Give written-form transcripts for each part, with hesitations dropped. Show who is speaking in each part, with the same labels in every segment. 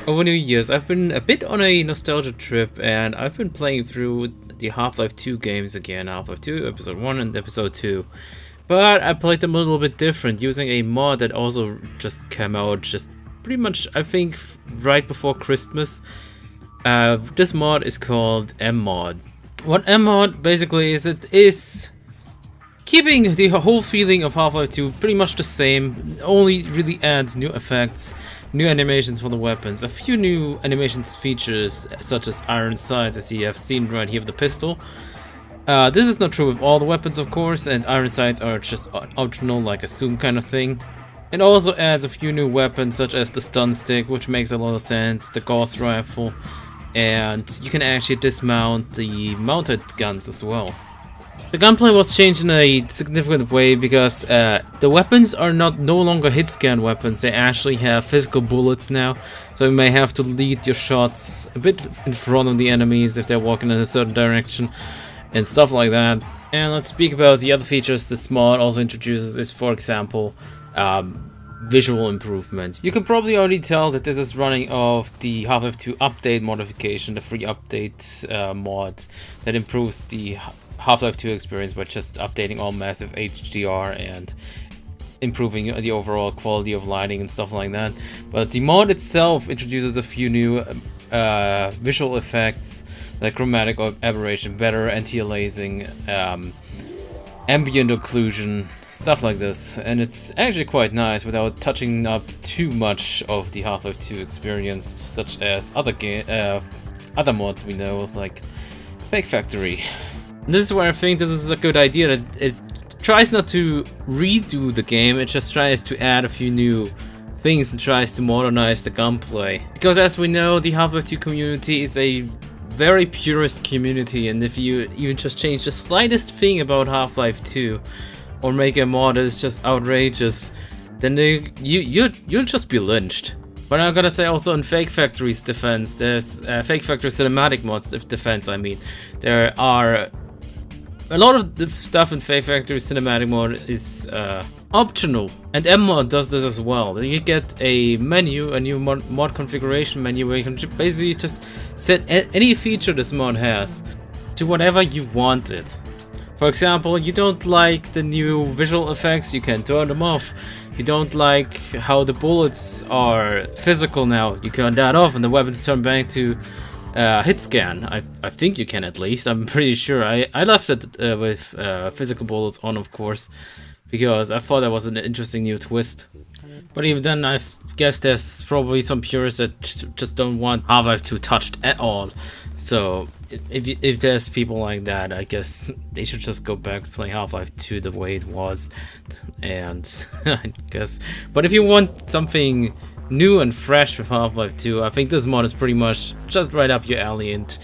Speaker 1: Over New Year's, I've been a bit on a nostalgia trip, and I've been playing through the Half-Life 2 games again, Half-Life 2, Episode 1 and Episode 2. But I played them a little bit different, using a mod that also just came out just pretty much, I think, right before Christmas. This mod is called MMod. What MMod basically is, it is keeping the whole feeling of Half-Life 2 pretty much the same, only really adds new effects, new animations for the weapons, a few new animations features such as iron sights, as you have seen right here with the pistol. This is not true with all the weapons, of course, and iron sights are just optional, like a zoom kind of thing. It also adds a few new weapons such as the stun stick, which makes a lot of sense, the gauss rifle, and you can actually dismount the mounted guns as well. The gunplay was changed in a significant way because the weapons are no longer hit scan weapons, they actually have physical bullets now, so you may have to lead your shots a bit in front of the enemies if they're walking in a certain direction and stuff like that. And let's speak about the other features this mod also introduces is, for example, visual improvements. You can probably already tell that this is running off the Half-Life 2 update modification, the free update mod that improves the Half-Life 2 experience by just updating all massive HDR and improving the overall quality of lighting and stuff like that. But the mod itself introduces a few new visual effects like chromatic aberration, better anti-aliasing, ambient occlusion, stuff like this, and it's actually quite nice without touching up too much of the Half-Life 2 experience, such as other mods we know, like Fake Factory. This is where I think this is a good idea, that it tries not to redo the game, it just tries to add a few new things and tries to modernize the gunplay. Because as we know, the Half-Life 2 community is a very purist community, and if you even just change the slightest thing about Half-Life 2 or make a mod that is just outrageous, then you'll just be lynched. But I'm gonna say also in Fake Factory's defense, there's Fake Factory cinematic mods defense, I mean, there are a lot of the stuff in Fake Factory cinematic mode is optional, and MMod does this as well. You get a menu, a new mod configuration menu, where you can basically just set any feature this mod has to whatever you want it. For example, you don't like the new visual effects, you can turn them off. You don't like how the bullets are physical now, you can turn that off and the weapons turn back to hit scan. I think you can, at least, I'm pretty sure. I left it with physical bullets on, of course, because I thought that was an interesting new twist. But even then, I guess there's probably some purists that just don't want Half-Life 2 touched at all. So if there's people like that, I guess they should just go back to playing Half-Life 2 the way it was. And I guess, but if you want something new and fresh with Half-Life 2, I think this mod is pretty much just right up your alley, and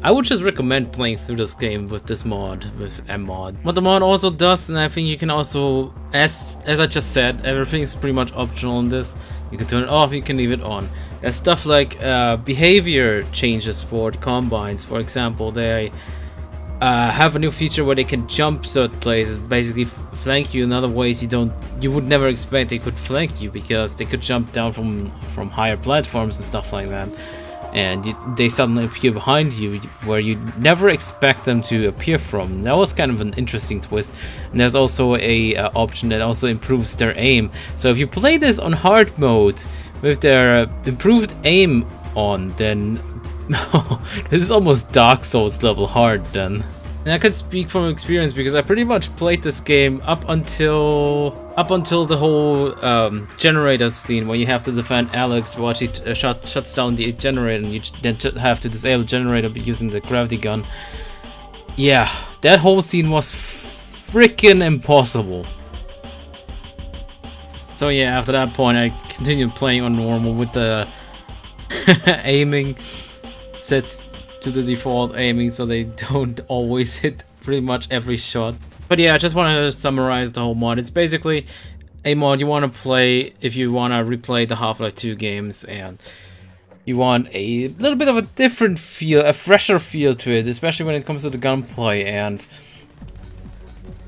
Speaker 1: I would just recommend playing through this game with this mod, with MMod. What the mod also does, and I think you can also, as I just said, everything is pretty much optional in this. You can turn it off, you can leave it on. There's stuff like behavior changes for the combines. For example, they have a new feature where they can jump certain places, basically flank you in other ways you would never expect they could flank you, because they could jump down from higher platforms and stuff like that, and they suddenly appear behind you where you never expect them to appear from. That was kind of an interesting twist. And there's also a option that also improves their aim. So if you play this on hard mode with their improved aim on, then this is almost Dark Souls level hard then. And I can speak from experience because I pretty much played this game up until the whole generator scene, where you have to defend Alex while she shuts down the generator, and you then have to disable the generator using the gravity gun. Yeah, that whole scene was freaking impossible. So yeah, after that point I continued playing on normal with the aiming set to the default aiming, so they don't always hit pretty much every shot. But yeah, I just want to summarize the whole mod. It's basically a mod you want to play if you want to replay the Half-Life 2 games, and you want a little bit of a different feel, a fresher feel to it, especially when it comes to the gunplay. And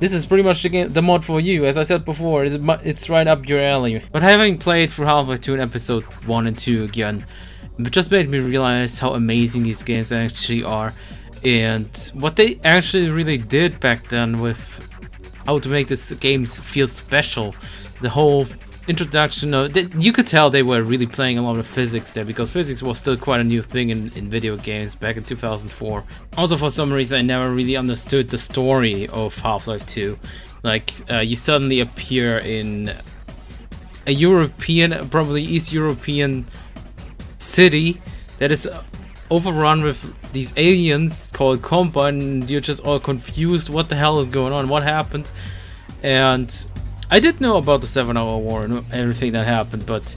Speaker 1: this is pretty much the mod for you. As I said before, it's right up your alley. But having played through Half-Life 2 and episode 1 and 2 again, it just made me realize how amazing these games actually are, and what they actually really did back then with how to make these games feel special. The whole introduction of you could tell they were really playing a lot of physics there, because physics was still quite a new thing in video games back in 2004. Also, for some reason, I never really understood the story of Half-Life 2. Like, you suddenly appear in a European, probably East European city that is overrun with these aliens called Combine, and you're just all confused. What the hell is going on? What happened? And I did know about the 7-hour war and everything that happened, but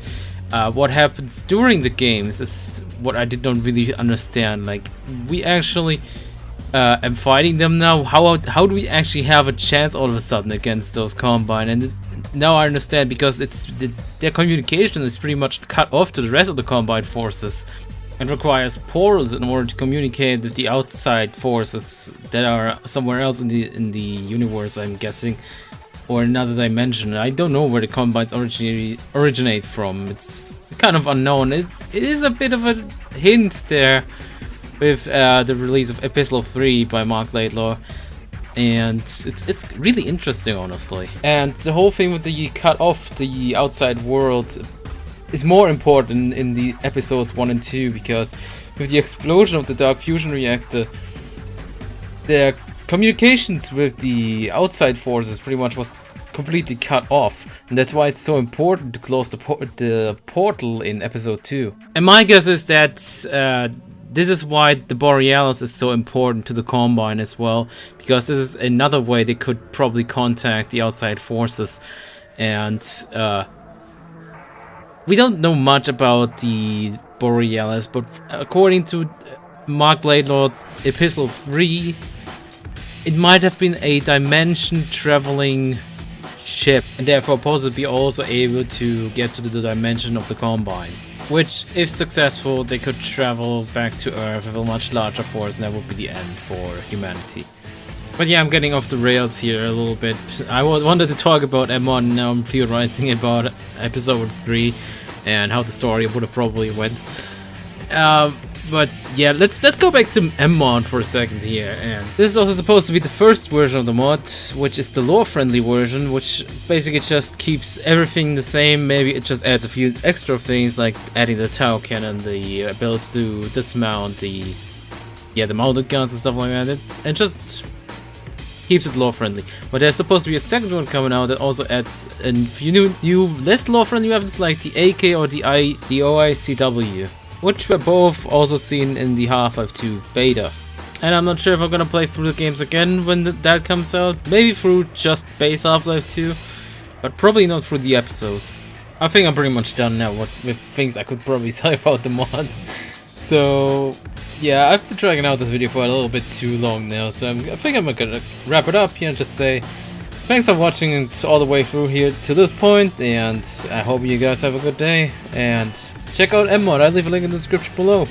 Speaker 1: what happens during the games is what I did not really understand. Like, we actually am fighting them now. How do we actually have a chance all of a sudden against those Combine? And now I understand, because their communication is pretty much cut off to the rest of the Combine forces, and requires portals in order to communicate with the outside forces that are somewhere else in the universe, I'm guessing, or another dimension. I don't know where the Combines originate from. It's kind of unknown. It is a bit of a hint there with the release of Epistle 3 by Mark Laidlaw, and it's really interesting, honestly. And the whole thing with the cut off the outside world is more important in the episodes 1 and 2, because with the explosion of the Dark Fusion Reactor, their communications with the outside forces pretty much was completely cut off, and that's why it's so important to close the portal in episode 2. And my guess is that this is why the Borealis is so important to the Combine as well, because this is another way they could probably contact the outside forces. And we don't know much about the Borealis, but according to Mark Laidlaw's Epistle 3, it might have been a dimension-traveling ship, and therefore possibly also able to get to the dimension of the Combine. Which, if successful, they could travel back to Earth with a much larger force, and that would be the end for humanity. But yeah, I'm getting off the rails here a little bit. I wanted to talk about MMod, and now I'm theorizing about episode 3 and how the story would have probably went. But yeah, let's go back to MMod for a second here. And this is also supposed to be the first version of the mod, which is the lore-friendly version, which basically just keeps everything the same. Maybe it just adds a few extra things, like adding the Tau cannon, the ability to dismount, the mounted guns and stuff like that. And just keeps it lore-friendly. But there's supposed to be a second one coming out that also adds a few new less lore-friendly weapons, like the AK or the OICW, which were both also seen in the Half-Life 2 beta. And I'm not sure if I'm gonna play through the games again when that comes out. Maybe through just base Half-Life 2, but probably not through the episodes. I think I'm pretty much done now with things I could probably say about the mod. So yeah, I've been dragging out this video for a little bit too long now, so I think I'm gonna wrap it up here and just say thanks for watching all the way through here to this point, and I hope you guys have a good day, and check out MMod. I'll leave a link in the description below.